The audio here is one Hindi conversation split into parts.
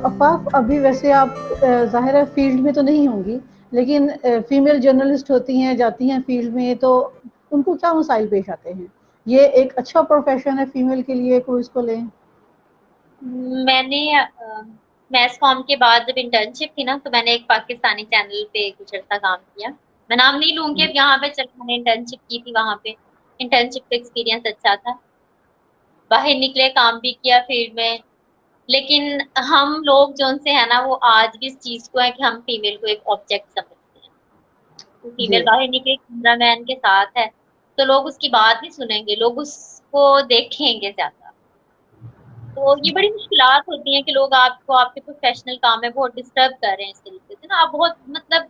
अफ़ाफ़, अभी वैसे आप ज़ाहिर है फ़ील्ड में तो नहीं होंगी, लेकिन फ़ीमेल जर्नलिस्ट होती हैं, जाती हैं फ़ील्ड में, तो उनको क्या मसाइल पेश आते हैं? ये एक अच्छा प्रोफ़ेशन है फ़ीमेल के लिए, कोई इसको लें? मैंने मैस कॉम के बाद जब इंटर्नशिप थी ना, तो मैंने एक पाकिस्तानी चैनल पे कुछ अर्सा काम किया। मैं नाम नहीं लूँगी अब यहाँ पे, चल मैंने इंटर्नशिप की थी वहाँ पे। इंटर्नशिप का एक्सपीरियंस अच्छा था। बाहर निकले, काम भी किया फील्ड में। लेकिन हम लोग जो से है ना, वो आज भी इस चीज़ को है कि हम फीमेल को एक ऑब्जेक्ट समझते हैं। तो फीमेल जी, बाहर निकले कैमरामैन के साथ है, तो लोग उसकी बात नहीं सुनेंगे, लोग उसको देखेंगे ज़्यादा। तो ये बड़ी मुश्किलात होती हैं कि लोग आपको आपके प्रोफेशनल काम में बहुत डिस्टर्ब कर रहे हैं इस तरीके से ना, आप बहुत मतलब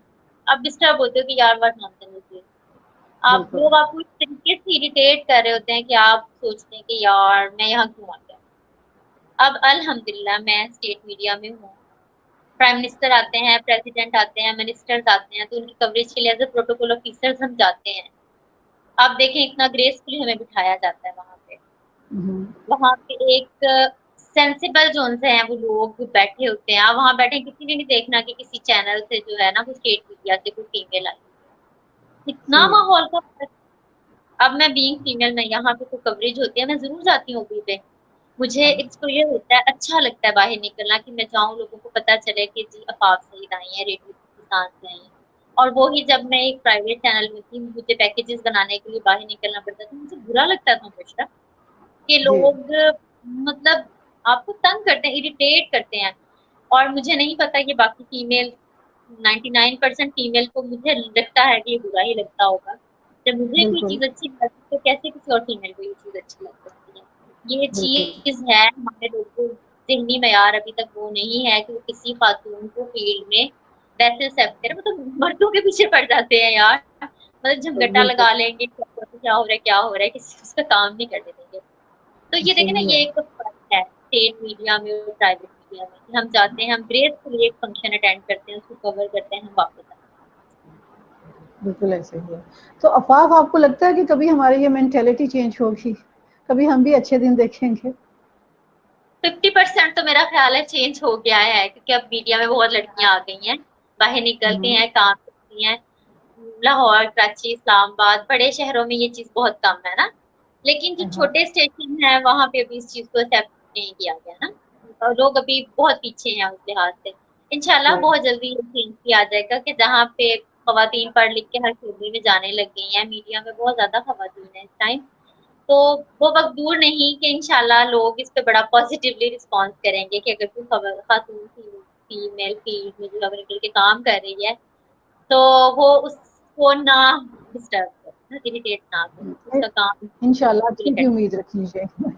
आप डिस्टर्ब होते हो कि यार व्हाट नॉनसेंस इज दिस। आप बिल्कुल। लोग आपको इस तरीके से इरिटेट कर रहे होते हैं कि आप सोचते हैं कि यार मैं यहाँ क्यों आ गया। अब अल्हम्दुलिल्लाह मैं स्टेट मीडिया में हूँ। प्राइम मिनिस्टर आते हैं, प्रेसिडेंट आते हैं, मिनिस्टर्स आते हैं, तो उनकी कवरेज के लिए एज़ अ प्रोटोकॉल ऑफिसर्स हम जाते हैं। आप देखें कितना ग्रेसफुली हमें बिठाया जाता है वहाँ पे। हुँ, वहाँ पे एक सेंसिबल जोन से हैं वो लोग बैठे होते हैं। आप वहाँ बैठे किसी ने नहीं देखना कि किसी चैनल से जो है ना, वो स्टेट मीडिया से कोई फीमेल आई। इतना जी, माहौल का फर्क। अब मैं बीइंग फीमेल, मैं यहाँ पे तो कवरेज होती है, मैं ज़रूर जाती हूँ ओबी पे। मुझे एक्सपोज़र होता है, अच्छा लगता है बाहर निकलना कि मैं जाऊँ, लोगों को पता चले कि जी आफ़ाफ़ सईद आई हैं, रेडियो पाकिस्तान से आई हैं। और वो ही जब मैं एक प्राइवेट चैनल में थी, मुझे पैकेजेज़ बनाने के लिए बाहर निकलना पड़ता था, मुझे बुरा लगता था हमेशा कि जी, लोग मतलब आपको तंग करते हैं, इरिटेट करते हैं। और मुझे नहीं पता कि बाकी फीमेल 99% फीमेल को मुझे लगता है कि ये बुरा ही लगता होगा। जब मुझे कोई बिल्कुल, चीज़ अच्छी नहीं लगती तो कैसे किसी और फीमेल को ये चीज़ अच्छी लग सकती है। ये बिल्कुल। चीज़ है हमारे लोगों ज़हनी मेयार अभी तक वो नहीं है कि वो किसी खातून को फील्ड में वैसे एक्सेप्ट करें। मतलब मर्दों के पीछे पड़ जाते हैं यार। मतलब झमघटा बिल्कुल, लगा लेंगे, क्या हो रहा है, क्या हो रहा है, किसी उसका काम नहीं करने देंगे। तो ये देखें ना, सही ये है। एक फ़र्क है स्टेट मीडिया में और प्राइवेट मीडिया में कि हम जाते हैं, हम ग्रेसफुली एक फंक्शन अटेंड करते हैं, उसको कवर करते हैं, हम वापस आते बिल्कुल ऐसे ही है। तो अफ़ाफ़, आपको लगता है कि कभी हमारी ये मेंटालिटी चेंज होगी? कभी हम भी अच्छे दिन देखेंगे? हैं। 50% तो मेरा ख़्याल है चेंज हो गया है, क्योंकि अब मीडिया में बहुत लड़कियाँ आ गई हैं, बाहर निकलती हुँ, हैं, काम करती हैं। लाहौर, कराची, इस्लामाबाद, बड़े शहरों में ये चीज़ बहुत कम है ना। लेकिन जो हाँ, छोटे स्टेशन हैं, वहाँ पे अभी इस चीज़ को एक्सेप्ट नहीं किया गया ना। लोग अभी बहुत पीछे हैं उस लिहाज से। इंशाल्लाह राइट, बहुत जल्दी ये चेंज किया जाएगा कि जहाँ पे ख़वातीन पढ़ लिख के हर शोबे में जाने लग गई हैं, मीडिया में बहुत ज़्यादा ख़वातीन हैं इस टाइम। तो वो वक़्त दूर नहीं कि इंशाल्लाह लोग इस पे बड़ा पॉज़िटिवली रिस्पॉन्स करेंगे कि अगर कोई खबर खातून फीमेल फील्ड में जो है निकल के काम कर रही है, तो वो उसको ना डिस्टर्ब करे, ना इरिटेट ना करे, उसका काम इंशाल्लाह पूरी अच्छे की करे। उम्मीद रखिए।